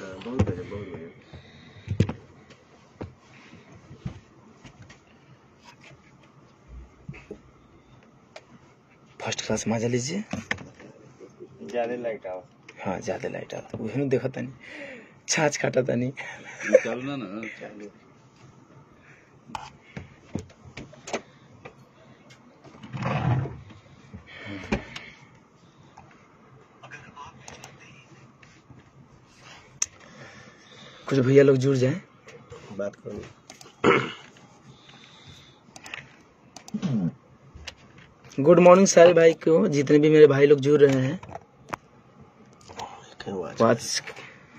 बहुत बढ़िया। First class मजा लीजिए। ज्यादा लाइट आओ। हाँ ज्यादा लाइट आता वही देखा था नहीं छाछ काटा था नहीं चलना ना चलो। कुछ भैया लोग जुड़ जाएं बात करो। गुड मॉर्निंग सारे भाई को जितने भी मेरे भाई लोग जुड़ रहे हैं।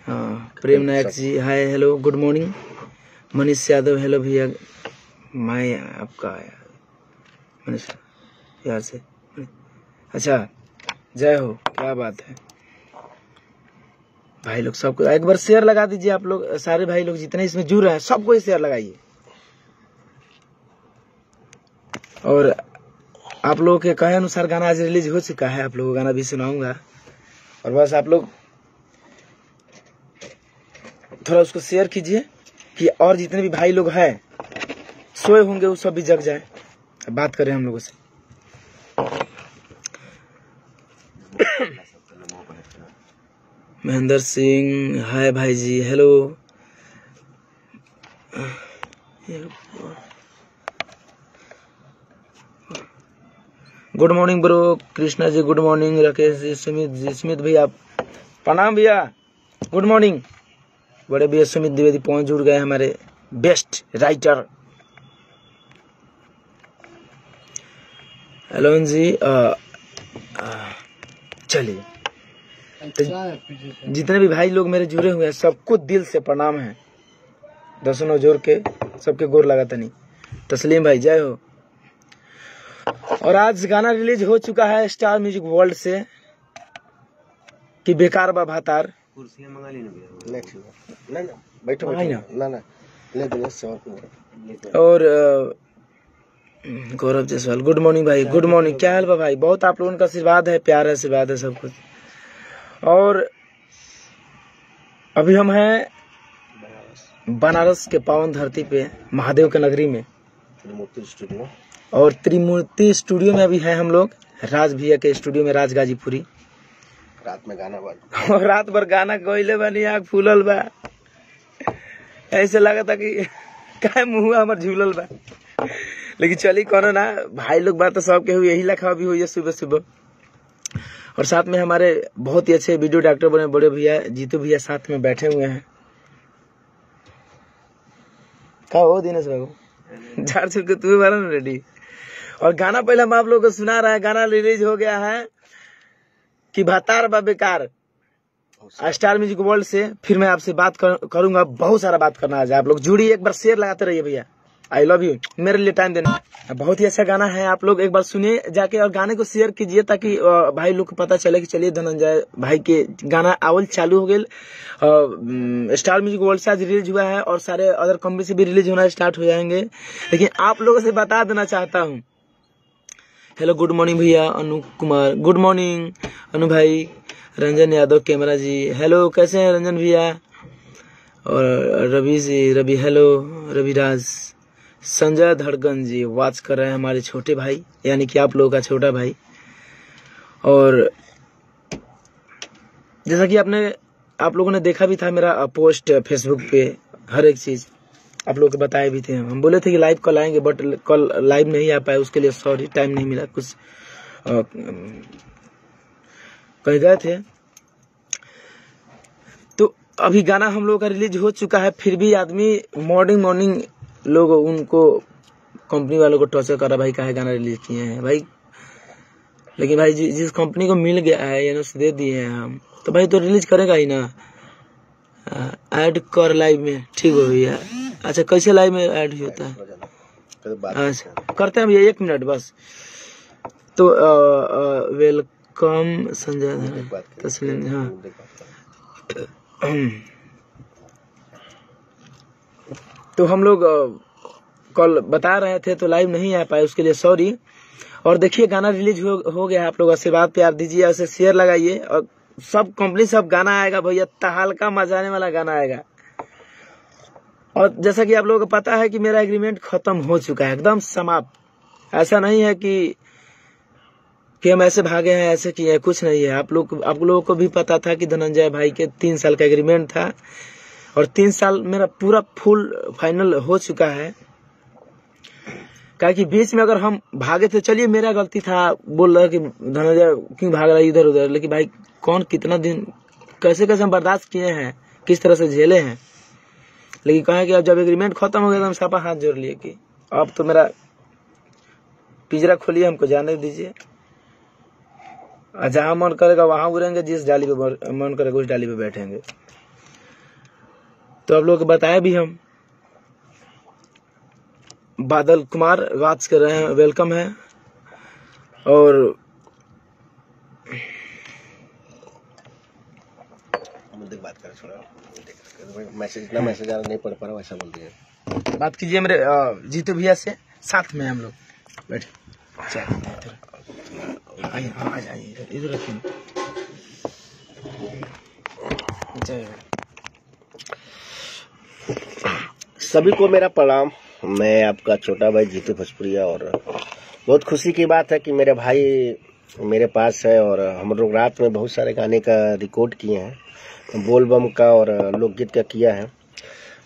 हाँ Prem Nayak ji hi hello good morning. Manish Yadav hello भैया। मैं आपका मनीष यार से अच्छा जय हो क्या बात है भाई लोग सबको एक बार शेयर लगा दीजिए आप लोग सारे भाई लोग जितने इसमें जुड़ रहे हैं सबको शेयर लगाइए। और आप लोगों के कहे अनुसार गाना आज रिलीज हो चुका है आप लोगों को गाना भी सुनाऊंगा और बस आप लोग थोड़ा उसको शेयर कीजिए कि और जितने भी भाई लोग हैं सोए होंगे वो सब भी जग जाए। बात करें हम लोगों से। महेंद्र सिंह हाय भाई ji hello. Good morning bro Krishna ji good morning. Rakesh ji Sumit भैया प्रणाम भैया गुड मॉर्निंग। बड़े भैया सुमित द्विवेदी पहुंच जुड़ गए हमारे बेस्ट राइटर। हेलो जी चलिए तो जितने भी भाई लोग मेरे जुड़े हुए हैं सबको दिल से प्रणाम है। दसों जोड़ के सबके गोर लगाता नहीं। तस्लीम भाई जय हो। और आज गाना रिलीज हो चुका है स्टार म्यूजिक वर्ल्ड से कि बेकार बा भातार। कुर्सियां मंगा ली ना ना बैठो ना ले दे और गौरव जायसवाल गुड मॉर्निंग भाई गुड मॉर्निंग। क्या हाल बा भाई बहुत आप लोगों का आशीर्वाद है प्यार है आशीर्वाद है सब कुछ। और अभी हम हैं बनारस के पावन धरती पे महादेव के नगरी में त्रिमूर्ति स्टूडियो। और त्रिमूर्ति स्टूडियो में अभी है हम लोग राज भैया के स्टूडियो में राज गाजीपुरी। रात में गाना बजा और रात भर गाना गइले बानी आँख फूलल बा ऐसे लगा था कि काय मुँह हमर झूलल बा। लेकिन चली कोनो ना भाई लोग बात तो सबके हुई यही लखा भी हुई है सुबह सुबह। और साथ में हमारे बहुत ही अच्छे वीडियो डायरेक्टर बने बड़े भैया जीतू भैया साथ में बैठे हुए हैं। क्या हो दिनेश बाबू झाड़ छुट के तू बारा ना रेडी। और गाना पहले हम आप लोगों को सुना रहा है गाना रिलीज हो गया है कि भातार बा बेकार स्टार म्यूजिक वर्ल्ड से। फिर मैं आपसे बात करूंगा बहुत सारा बात करना आज। आप लोग जुड़िए एक बार शेयर लगाते रहिए भैया। आई लव यू मेरे लिए टाइम देना। बहुत ही अच्छा गाना है आप लोग एक बार सुनिए जाके और गाने को शेयर कीजिए ताकि भाई लोग को पता चले कि चलिए धनंजय भाई के गाना आवल चालू हो गए। स्टार म्यूजिक वर्ल्ड से आज रिलीज हुआ है और सारे अदर कंपनी से भी रिलीज होना स्टार्ट हो जाएंगे। लेकिन आप लोगों से बता देना चाहता हूँ। हेलो गुड मॉर्निंग भैया अनु कुमार गुड मॉर्निंग अनु भाई। रंजन यादव कैमरा जी हेलो कैसे हैं रंजन भैया। और रवि जी रवि हेलो रविराज। संजय धड़कन जी वॉच कर रहे हैं हमारे छोटे भाई यानी कि आप लोगों का छोटा भाई। और जैसा कि आप लोगों ने देखा भी था मेरा पोस्ट फेसबुक पे हर एक चीज आप लोगों को बताए भी थे। हम बोले थे कि लाइव कल आएंगे बट कल लाइव नहीं आ पाए उसके लिए सॉरी टाइम नहीं मिला कुछ कह गए थे। तो अभी गाना हम लोगों का रिलीज हो चुका है फिर भी आदमी मॉर्निंग लोग उनको कंपनी वालों को टॉर्चर कर रहा भाई काहे गाना रिलीज किए हैं भाई। लेकिन भाई जिस कंपनी को मिल गया है एनओसी दे दिए हैं हम तो भाई तो रिलीज करेगा ही ना। ऐड कर लाइव में ठीक हो भैया। अच्छा कैसे लाइव में ऐड होता है अच्छा करते हैं भैया 1 मिनट बस। तो वेलकम संजय तस्लीम हाँ तो हम लोग कल बता रहे थे तो लाइव नहीं आ पाए उसके लिए सॉरी। और देखिए गाना रिलीज हो गया आप लोग आशीर्वाद प्यार दीजिए उसे शेयर लगाइए और सब कंपनी सब गाना आएगा भैया, तहलका मचाने वाला गाना आएगा। और जैसा कि आप लोगों को पता है कि मेरा एग्रीमेंट खत्म हो चुका है, एकदम समाप्त। ऐसा नहीं है कि हम ऐसे भागे हैं, ऐसे किए हैं, कुछ नहीं है। आप लोगों को भी पता था कि धनंजय भाई के 3 साल का एग्रीमेंट था और 3 साल मेरा पूरा फुल फाइनल हो चुका है। क्या कि बीच में अगर हम भागे थे, चलिए मेरा गलती था, बोल रहा कि धनंजय क्यों भाग रहा है इधर उधर, लेकिन भाई कौन कितना दिन कैसे कैसे हम बर्दाश्त किए हैं, किस तरह से झेले हैं। लेकिन कहें कि अब जब एग्रीमेंट खत्म हो गया तो हम सापा हाथ जोड़ लिए कि अब तो मेरा पिंजरा खोलिए, हमको जाने दीजिए, जहां मन करेगा वहां उड़ेंगे, जिस डाली पे मन करेगा उस डाली पे बैठेंगे। तो आप लोग को बताया भी हम। बादल कुमार बात कर रहे हैं, वेलकम है। और बात कर, छोड़ा मैसेज इतना मैसेज आ रहा नहीं पढ़ पा रहा, वैसा बोल दिया। बात कीजिए मेरे जीतू भैया से, साथ में हम लोग बैठे। आइए आ जाइए, इधर रखिए। सभी को मेरा प्रणाम। मैं आपका छोटा भाई जीतू भोजपुरिया। और बहुत खुशी की बात है कि मेरे भाई मेरे पास है और हम लोग रात में बहुत सारे गाने का रिकॉर्ड किए हैं, बोल बम का और लोकगीत का किया है।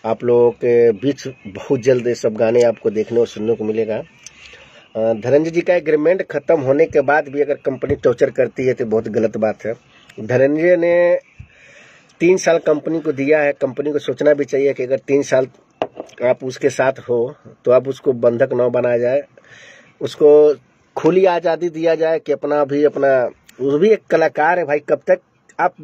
आप लोगों के बीच बहुत जल्द ये सब गाने आपको देखने और सुनने को मिलेगा। धनंजय जी का एग्रीमेंट खत्म होने के बाद भी अगर कंपनी टॉर्चर करती है तो बहुत गलत बात है। धनंजय ने 3 साल कंपनी को दिया है। कंपनी को सोचना भी चाहिए कि अगर 3 साल आप उसके साथ हो तो आप उसको बंधक न बनाया जाए, उसको खुली आज़ादी दिया जाए कि अपना वो भी एक कलाकार है भाई। कब तक आप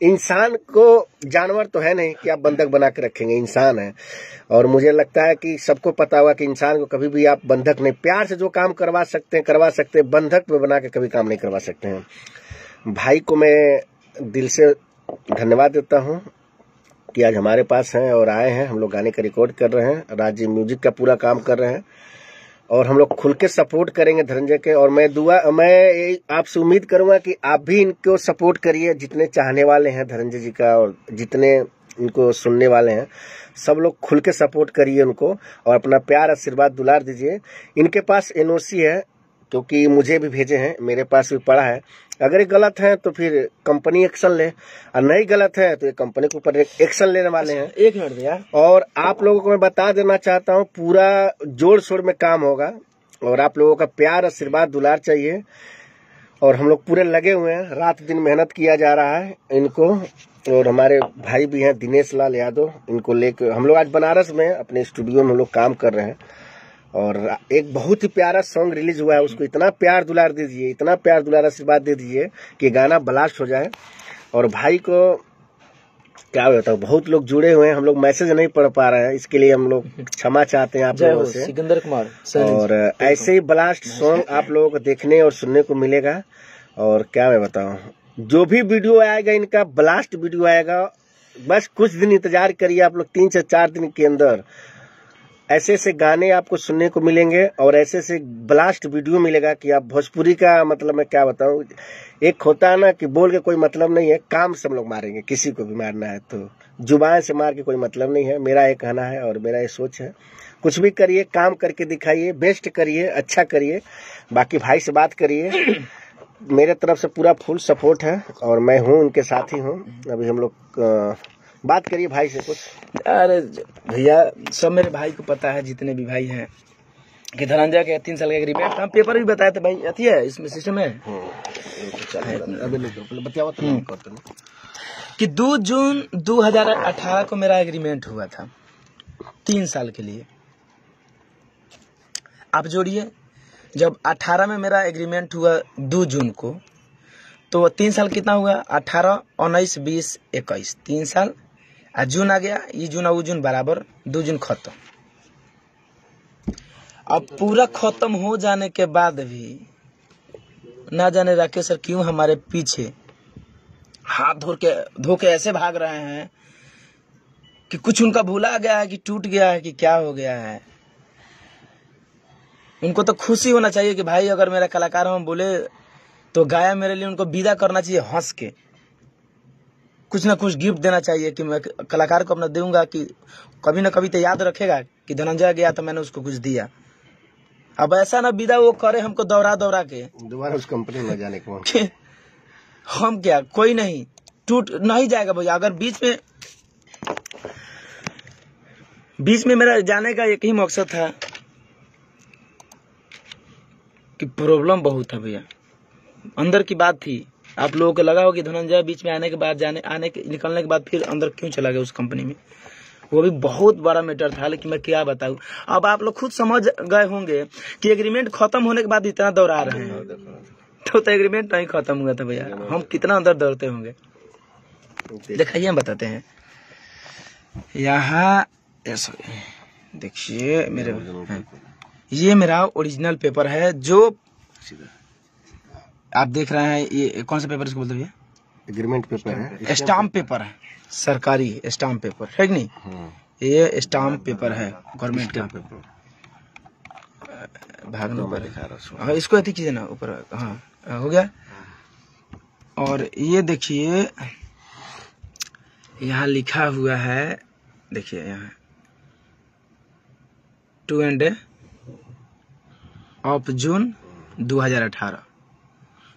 इंसान को, जानवर तो है नहीं कि आप बंधक बना के रखेंगे, इंसान है। और मुझे लगता है कि सबको पता होगा कि इंसान को कभी भी आप बंधक नहीं, प्यार से जो काम करवा सकते हैं, बंधक पे बना के कभी काम नहीं करवा सकते हैं। भाई को मैं दिल से धन्यवाद देता हूं कि आज हमारे पास हैं और आए हैं। हम लोग गाने का रिकॉर्ड कर रहे हैं, राज्य म्यूजिक का पूरा काम कर रहे हैं और हम लोग खुल के सपोर्ट करेंगे धनंजय के। और मैं आपसे उम्मीद करूंगा कि आप भी इनको सपोर्ट करिए, जितने चाहने वाले हैं धनंजय जी का और जितने इनको सुनने वाले हैं, सब लोग खुल के सपोर्ट करिए उनको और अपना प्यार आशीर्वाद दुलार दीजिए। इनके पास एनओसी है, क्योंकि मुझे भी भेजे हैं, मेरे पास भी पड़ा है। अगर ये गलत है तो फिर कंपनी एक्शन ले, और नहीं गलत है तो ये कंपनी के ऊपर एक्शन लेने वाले हैं। 1 मिनट भैया। और आप लोगों को मैं बता देना चाहता हूँ, पूरा जोर शोर में काम होगा और आप लोगों का प्यार आशीर्वाद दुलार चाहिए। और हम लोग पूरे लगे हुए हैं, रात दिन मेहनत किया जा रहा है इनको। और हमारे भाई भी हैं दिनेश लाल यादव, इनको लेकर हम लोग आज बनारस में अपने स्टूडियो में हम लोग काम कर रहे हैं। और एक बहुत ही प्यारा सॉन्ग रिलीज हुआ है, उसको इतना प्यार दुलार दीजिए, इतना प्यार दुलार आशीर्वाद दे दीजिए कि गाना ब्लास्ट हो जाए। और भाई को क्या बताऊं, बहुत लोग जुड़े हुए हैं, हम लोग मैसेज नहीं पढ़ पा रहे हैं, इसके लिए हम लोग क्षमा चाहते हैं आप लोगों से। सिकंदर कुमार। और ऐसे ही ब्लास्ट सॉन्ग आप लोगों को देखने और सुनने को मिलेगा। और क्या मैं बताऊं, जो भी वीडियो आएगा इनका ब्लास्ट वीडियो आएगा। बस कुछ दिन इंतजार करिए आप लोग, 3 से 4 दिन के अंदर ऐसे ऐसे गाने आपको सुनने को मिलेंगे और ऐसे ऐसे ब्लास्ट वीडियो मिलेगा कि आप भोजपुरी का मतलब मैं क्या बताऊं। एक होता है ना कि बोल के कोई मतलब नहीं है, काम से हम लोग मारेंगे, किसी को भी मारना है तो जुबान से मार के कोई मतलब नहीं है। मेरा ये कहना है और मेरा ये सोच है, कुछ भी करिए, काम करके दिखाइए, बेस्ट करिए, अच्छा करिए। बाकी भाई से बात करिए, मेरे तरफ से पूरा फुल सपोर्ट है और मैं हूँ उनके साथ ही हूँ। अभी हम लोग बात करिए भाई से कुछ। अरे भैया, सब मेरे भाई को पता है, जितने भी भाई हैं, कि धनंजय के 3 साल का एग्रीमेंट, हम पेपर भी बताए थे भाई, अथी है इसमें सिस्टम है कि 2 जून 2018 को मेरा एग्रीमेंट हुआ था 3 साल के लिए। आप जोड़िए, जब 18 में मेरा एग्रीमेंट हुआ 2 जून को, तो 3 साल कितना हुआ, 18, 19, 20, 21, 3 साल। आज जून आ गया, ये जून और वो जून बराबर, 2 जून खत्म। अब पूरा खत्म हो जाने के बाद भी ना जाने राकेश सर क्यों हमारे पीछे हाथ धो के ऐसे भाग रहे हैं कि कुछ उनका भूला गया है, कि टूट गया है, कि क्या हो गया है। उनको तो खुशी होना चाहिए कि भाई अगर मेरा कलाकार हम बोले तो गाया मेरे लिए, उनको विदा करना चाहिए हंस के, कुछ ना कुछ गिफ्ट देना चाहिए कि मैं कलाकार को अपना दूंगा कि कभी ना कभी तो याद रखेगा कि धनंजय गया तो मैंने उसको कुछ दिया। अब ऐसा ना विदा वो करे हमको दौड़ा दौड़ा के दोबारा उस कंपनी में जाने के बाद हम क्या, कोई नहीं टूट नहीं जाएगा भैया। अगर बीच में मेरा जाने का एक ही मकसद था कि प्रॉब्लम बहुत था भैया, अंदर की बात थी। आप लोगों को लगा हो कि धनंजय बीच में आने के बाद निकलने के बाद फिर अंदर क्यों चला गया उस कंपनी में, वो भी बहुत बड़ा मैटर था। लेकिन मैं क्या बताऊं, अब आप लोग खुद समझ गए होंगे कि एग्रीमेंट खत्म होने के बाद इतना दौड़ा रहे हैं, तो एग्रीमेंट नहीं खत्म हुआ था भैया, हम कितना अंदर दौड़ते होंगे। दिखाइए, हम बताते हैं। यहाँ देखिए मेरे, ये मेरा ओरिजिनल पेपर है जो आप देख रहे हैं। ये कौन सा पेपर इसको बोलते हैं? एग्रीमेंट पेपर है, स्टाम्प पेपर है, सरकारी स्टाम्प पेपर है कि नहीं? ये स्टाम्प पेपर है गवर्नमेंट का। भागना ऊपर, इसको ऐसी चीज है ना ऊपर। हाँ हो गया। और ये देखिए यहाँ लिखा हुआ है, देखिए यहाँ 2 ऑफ जून 2018,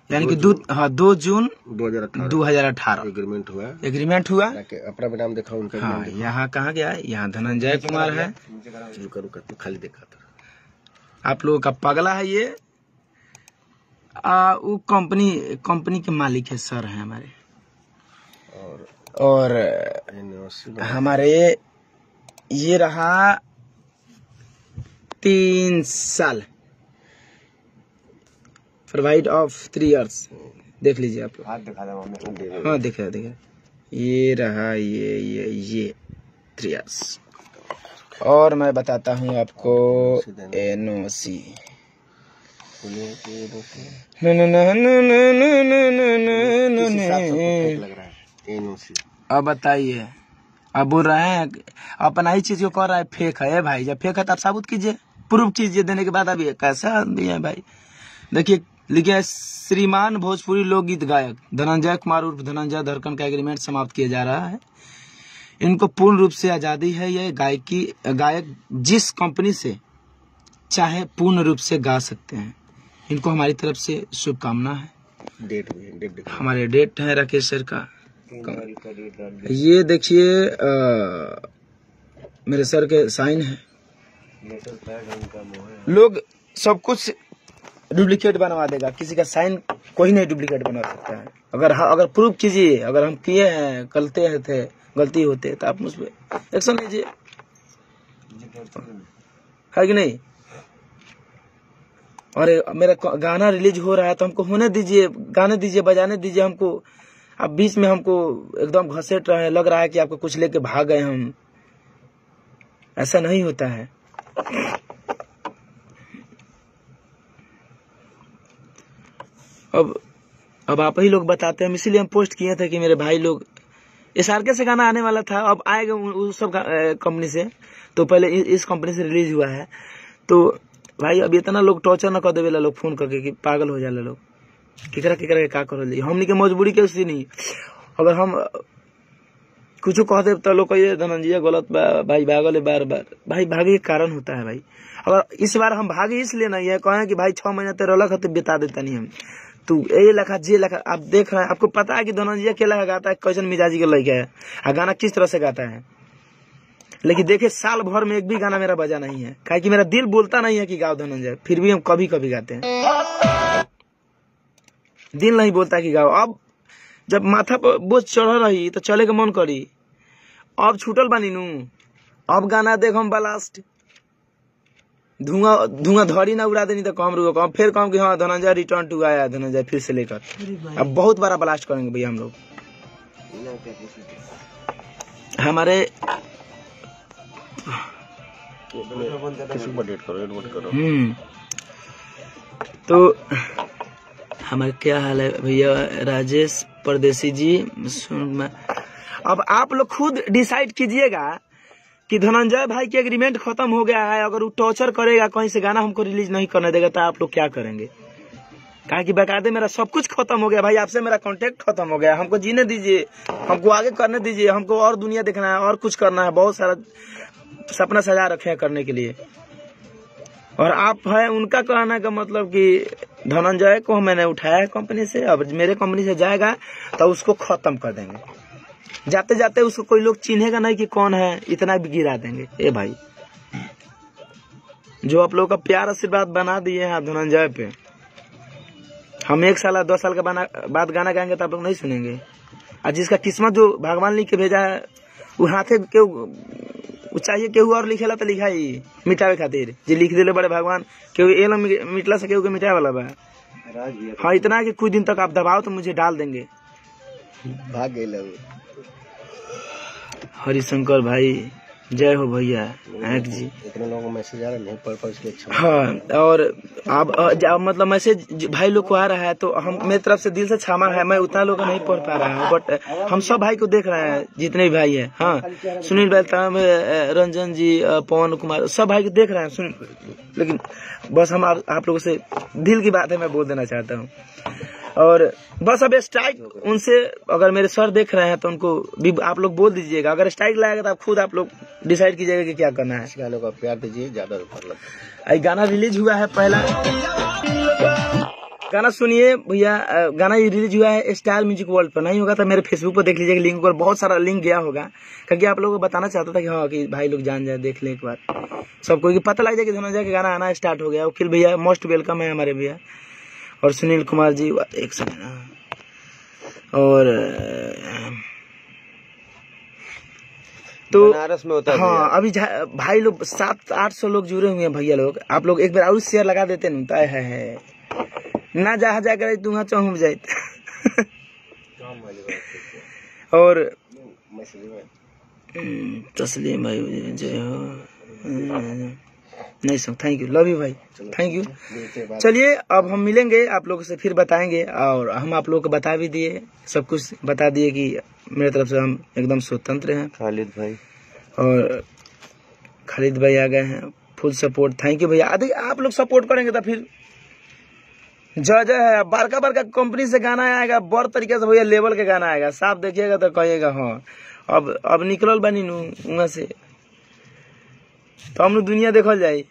यानी कि 2 जून 2018 एग्रीमेंट हुआ। अपना नाम देखा उनका। हाँ, यहाँ कहाँ गया है? यहाँ धनंजय कुमार है। रुका खाली देखा था। आप लोगों का पगला है ये। वो कंपनी के मालिक है, सर है हमारे। और हमारे ये रहा 3 साल प्रोवाइड ऑफ 3 years। देख लीजिए आप लोग, हाथ दिखा दो। हाँ देखा। ये रहा ये 3 years। और मैं बताता हूँ आपको NOC। अब बताइए, अब बोल रहे हैं अपना ही चीज को कर रहा है फेक है भाई। जब फेक है तो आप साबुत कीजिए, प्रूफ कीजिए। देने के बाद अभी कैसा आदमी है भाई। देखिए लिखे, श्रीमान भोजपुरी लोकगीत गायक धनंजय कुमार उर्फ धनंजय धड़कन का एग्रीमेंट समाप्त किया जा रहा है। इनको पूर्ण रूप से आजादी है। ये गायक जिस कंपनी से चाहे पूर्ण रूप से गा सकते हैं। इनको हमारी तरफ से शुभकामना है। डेट हमारे डेट है राकेश सर का। ये देखिए मेरे सर के साइन है। लोग सब कुछ डुप्लीकेट बनवा देगा, किसी का साइन कोई नहीं डुप्लीकेट बना सकता है। अगर प्रूफ कीजिए, अगर हम किए हैं गलती होते तो आप मुझ पर एक्शन लीजिए, है कि नहीं? और मेरा गाना रिलीज हो रहा है तो हमको होने दीजिए, गाने दीजिए, बजाने दीजिए हमको। अब बीच में हमको एकदम घसीट रहे हैं, लग रहा है कि आपको कुछ लेके भाग गए हम। ऐसा नहीं होता है। अब आप ही लोग बताते हैं, इसीलिए हम पोस्ट किए थे कि मेरे भाई लोग SRK से गाना आने वाला था, अब आएगा उस सब कंपनी से। तो पहले इस कंपनी से रिलीज हुआ है। तो भाई अब इतना लोग टॉर्चर न कर देवे लोग फोन करके कि पागल हो जाए लोग। केकरा के का कर हमनी के मजबूरी के उसी नहीं। अगर हम कुछ कह दे तो लोग कहिए धनंजय गलत भाई भागल है बार भाई भागे के कारण होता है भाई। अगर इस बार हम भागे इसलिए नहीं है, कहें कि भाई 6 महीना तेरा लख बिता देता नहीं हम। तू ये लखा जे लखा आप देख रहे हैं, आपको पता है कि धनंजय क्या लगा गाता है, कैसन मिजाजी के लड़का है और गाना किस तरह से गाता है। लेकिन देखिए साल भर में एक भी गाना मेरा बजा नहीं है, काहे कि मेरा दिल बोलता नहीं है कि गाओ धनंजय, फिर भी हम कभी कभी गाते हैं। दिल नहीं बोलता कि गाओ। अब जब माथा पर बोझ चढ़ रही तो चले के मन करी। अब छूटल बानी नू, अब गाना देख हम ब्लास्ट धुआं धड़ी ना उड़ा देनी तो कम रुको, कम फिर कम कि हाँ धनंजय रिटर्न टू आया धनंजय फिर से लेकर। अब बहुत बड़ा ब्लास्ट करेंगे भैया हम लोग। हमारे तो हमारे क्या हाल है भैया राजेश परदेसी जी। अब आप लोग खुद डिसाइड कीजिएगा कि धनंजय भाई की एग्रीमेंट खत्म हो गया है। अगर वो टॉर्चर करेगा, कहीं से गाना हमको रिलीज नहीं करने देगा तो आप लोग क्या करेंगे? कहा कि बकायदे मेरा सब कुछ खत्म हो गया भाई, आपसे मेरा कांटेक्ट खत्म हो गया, हमको जीने दीजिए, हमको आगे करने दीजिए, हमको और दुनिया देखना है और कुछ करना है, बहुत सारा सपना सजा रखे हैं करने के लिए। और आप है उनका कहना का मतलब कि धनंजय को मैंने उठाया कंपनी से, अब मेरे कंपनी से जाएगा तो उसको खत्म कर देंगे। जाते जाते उसको कोई लोग चिन्हेगा नहीं कि कौन है, इतना भी गिरा देंगे। ए भाई, जो आप लोगों का प्यार आशीर्वाद बना दिए हैं धनंजय पे, हम 1 साल 2 साल का बाद गाना गाएंगे तो आप लोग नहीं सुनेंगे। और जिसका किस्मत जो भगवान लिख के भेजा है वो हाथे के चाहिए केहू और लिखेला तो लिखा ही मिटावे खातिर, जे लिख दिले बड़े भगवान, केहू एला मिटला से केहू के मिटावे वाला बा। हाँ, इतना कि कुछ दिन तक आप दबाओ तो मुझे डाल देंगे। भाग गए लोग। हरिशंकर भाई जय हो भैया। जी इतने लोगों को मैसेज आ रहा है, नहीं पढ़ पढ़ इसलिए अच्छा। हाँ, और अब मतलब मैसेज भाई लोग को आ रहा है तो हम मेरी तरफ से दिल से क्षमा है, मैं उतना लोग नहीं पढ़ पा रहा हूँ, बट हम सब भाई को देख रहे हैं जितने भी भाई हैं। हाँ, सुनील बैलताम, रंजन जी, पवन कुमार, सब भाई को देख रहे हैं, लेकिन बस हम आप लोगों से दिल की बात है मैं बोल देना चाहता हूँ। और बस अब स्ट्राइक उनसे, अगर मेरे सर देख रहे हैं तो उनको भी आप लोग बोल दीजिएगा, अगर स्ट्राइक लाएगा तो आप खुद आप लोग डिसाइड कीजिएगा कि क्या करना है। इस गाने को प्यार दीजिए, ज्यादा मतलब। गाना रिलीज हुआ है, पहला गाना सुनिए भैया। गाना रिलीज हुआ है स्टार म्यूजिक वर्ल्ड पर, नहीं होगा तो मेरे फेसबुक पर देख लीजिएगा, लिंक पर बहुत सारा लिंक गया होगा, क्योंकि आप लोगों को बताना चाहता था कि हाँ कि भाई लोग जान जाए, देख ले एक बार, सबको पता लग जाए कि धनंजय का गाना आना स्टार्ट हो गया। वकील भैया मोस्ट वेलकम है हमारे भैया, और सुनील कुमार जी, एक सेकंड। और तो बनारस में होता है। हाँ, अभी भाई लोग 700-800 लोग जुड़े हुए हैं भैया लोग, आप लोग एक बार और शेयर लगा देते ना, तय है ना जहाँ जाकर तुम चौंक जाए। और तस्लीम भाई जय हो, नहीं sir, thank you, love you भाई, थैंक यू। चलिए अब हम मिलेंगे, आप लोगों से फिर बताएंगे, और हम आप लोगों को बता भी दिए, सब कुछ बता दिए कि मेरे तरफ से हम एकदम स्वतंत्र हैं। खालिद भाई, और खालिद भाई आ गए हैं, फुल सपोर्ट, थैंक यू भैया। अरे आप लोग सपोर्ट करेंगे तो फिर जय जय है। बड़का बड़का कंपनी से गाना आएगा, बड़ तरीके से भैया लेवल के गाना आएगा, साफ देखिएगा तो कहिएगा हाँ अब निकलल बनी नू वहाँ से, तो हम लोग दुनिया देखल जाए।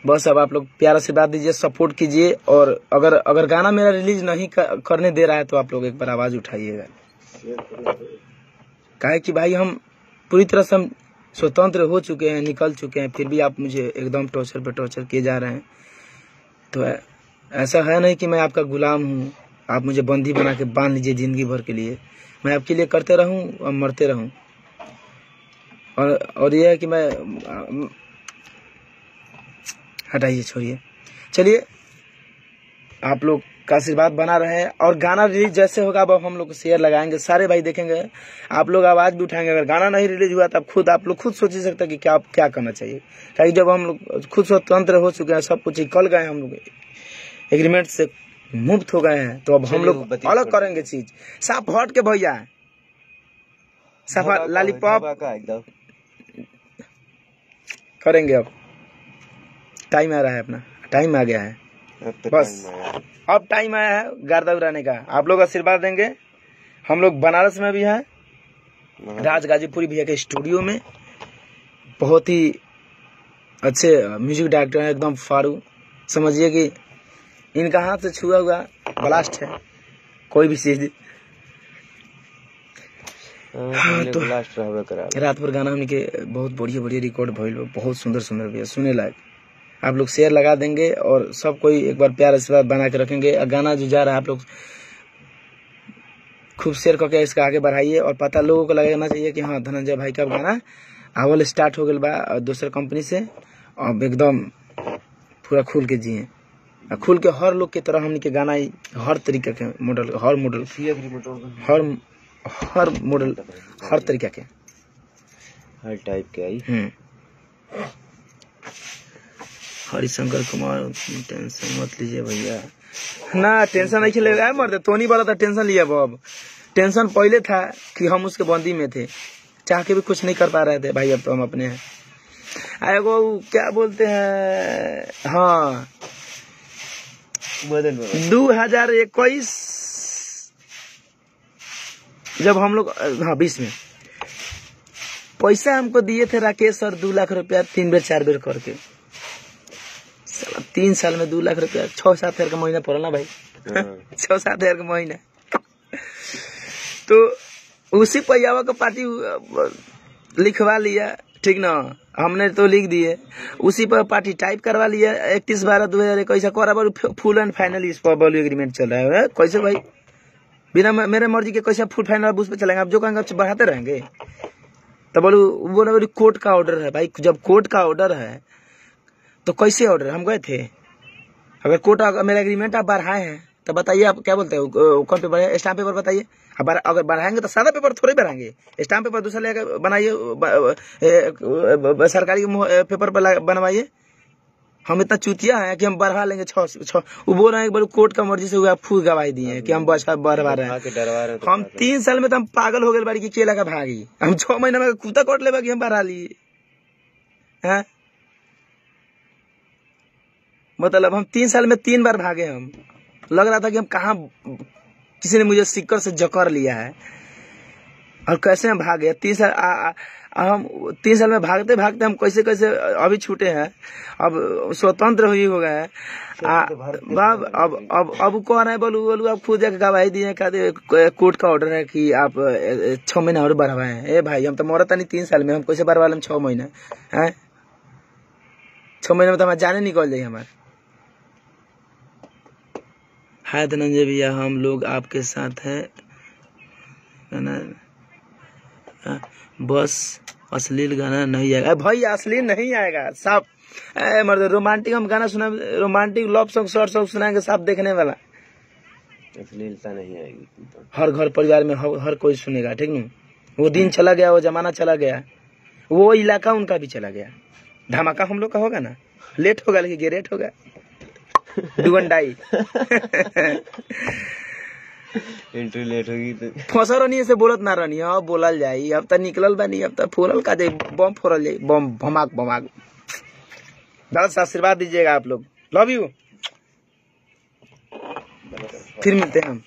बस अब आप लोग प्यार से बात दीजिए, सपोर्ट कीजिए, और अगर गाना मेरा रिलीज नहीं करने दे रहा है तो आप लोग एक बार आवाज उठाइएगा, काहे कि भाई हम पूरी तरह से हम स्वतंत्र हो चुके हैं, निकल चुके हैं, फिर भी आप मुझे एकदम टॉर्चर पे टॉर्चर किए जा रहे हैं। तो ऐसा है नहीं कि मैं आपका गुलाम हूँ, आप मुझे बंदी बना के बांध लीजिए जिंदगी भर के लिए, मैं आपके लिए करते रहूं और मरते रहूं। और यह है कि मैं हटाइए, छोड़िए, चलिए आप लोग का आशीर्वाद बना रहे, और गाना रिलीज जैसे होगा अब हम लोग शेयर लगाएंगे, सारे भाई देखेंगे, आप लोग आवाज भी उठाएंगे। अगर गाना नहीं रिलीज हुआ तो आप लोग खुद सोच ही सकते हैं कि क्या करना चाहिए, क्योंकि जब हम लोग खुद स्वतंत्र हो चुके हैं, सब कुछ निकल गए, हम लोग एग्रीमेंट से मुक्त हो गए हैं, तो अब हम लोग अलग करेंगे चीज, साफ हट के भैया, साफ लॉलीपॉप करेंगे। अब टाइम आ रहा है, अपना टाइम आ गया है, बस अब टाइम आया है गर्दा उड़ाने का। आप लोग आशीर्वाद देंगे, हम लोग बनारस में भी हैं, राज गाजीपुरी भैया के स्टूडियो में, बहुत ही अच्छे म्यूजिक डायरेक्टर हैं, एकदम फारू, समझिए कि इनका हाथ से छुआ हुआ ब्लास्ट है कोई भी चीज। तो रात भर गाना हमने के बहुत बढ़िया रिकॉर्ड भइल, बहुत सुंदर भैया, सुने लायक। आप लोग शेयर लगा देंगे और सब कोई एक बार प्यार आशीर्वाद बना के रखेंगे। गाना जो जा रहा है आप लोग खूब शेयर करके इसका आगे बढ़ाइए, और पता लोगों को लगना चाहिए कि हाँ धनंजय भाई का गाना आवल स्टार्ट हो गया बा दूसरे कंपनी से, अब एकदम पूरा खुल के जिए, खुल के हर लोग की तरह हमने के गाना हर तरीके के मॉडल, हर मॉडल हर तरीके के, हर टाइप के आई। हरिशंकर कुमार, टेंशन मत लीजिए भैया, ना टेंशन नहीं लेगा मर्द, टोनी वाला था टेंशन लिया, अब टेंशन पहले था कि हम उसके बंदी में थे, चाह के भी कुछ नहीं कर पा रहे थे भाई, अब तो हम अपने हैं। वो क्या बोलते हैं, हाँ 2021 जब हम लोग 20 में पैसा हमको दिए थे राकेश सर 2 लाख रुपया 3 बेर 4 बेर करके। 3 साल में 2 लाख रुपया 6-7 हजार का महीना पड़ा ना भाई। 6-7 हजार का महीना। तो उसी पैयावा का पार्टी लिखवा लिया, ठीक ना, हमने तो लिख दिए, उसी पर पार्टी टाइप करवा लिया। 31/12/2021 बराबर फुल एंड फाइनल इस पर बॉल एग्रीमेंट चल रहा है। कैसे भाई बिना मेरे मर्जी के कैसे फुल फाइनल उस पर चलेंगे? आप जो कहेंगे बढ़ाते रहेंगे। तो बोलो कोर्ट का ऑर्डर है भाई। जब कोर्ट का ऑर्डर है तो कैसे ऑर्डर? हम गए थे, अगर कोर्ट मेरा एग्रीमेंट आप बढ़ाए हैं तो बताइए, आप क्या बोलते हैं, कौन पेपर, स्टाम्प पेपर बताइए। अगर बढ़ाएंगे तो सादा पेपर थोड़े बढ़ाएंगे, स्टाम्प पेपर दूसरा लेकर बनाइए, सरकारी पेपर पर बनवाइए। हम इतना चूतिया है कि हम बढ़वा लेंगे 6। वो बोल रहे हैं कि कोर्ट का मर्जी से हुआ, फूल गवाही दिए हैं कि हम बढ़वा रहे हैं। हम 3 साल में तो हम पागल हो गए बाड़ी की केला का भागी। हम 6 महीना में कूता कोट ले कि हम बढ़ा लिए हैं। मतलब हम 3 साल में 3 बार भागे। हम लग रहा था कि हम कहाँ, किसी ने मुझे सिक्कर से जकड़ लिया है और कैसे हम भागे। 3 साल हम 3 साल में भागते भागते हम कैसे कैसे अभी छूटे हैं, अब स्वतंत्र ही हो गए। अब कौन है बोलू आप खुद जाकर गवाही दिए, कोर्ट का ऑर्डर है कि आप 6 महीना और बढ़वाए हैं। ए भाई हम तो मरता नहीं 3 साल में, हम कैसे बढ़वा लें 6 महीना है? 6 महीने में तो हमारे जाने निकल जाए हमारे। हाय धनंजय भैया, हम लोग आपके साथ हैं ना, बस अश्लील गाना नहीं आएगा। भाई अश्लील नहीं आएगा साफ। मर्द रोमांटिक हम गाना सुना, romantic love song short song सुनाएंगे साफ देखने वाला। अश्लीलता नहीं आएगी। हर घर परिवार में हर कोई सुनेगा, ठीक न। वो दिन चला गया, वो जमाना चला गया, वो इलाका उनका भी चला गया। धमाका हम लोग का होगा ना, लेट होगा लेकिन ग्रेट होगा। डुगंडाई एंट्री लेट होगी तो फंसा रहनी से बोलत ना रहनी। अब बोलल जाई, अब तक निकलल बनी, अब तक फोड़ल का जाए, बम फोड़ल जाए, बम भमाक भमाक। दादा आशीर्वाद दीजिएगा आप लोग, लव यू। फिर मिलते हैं हम।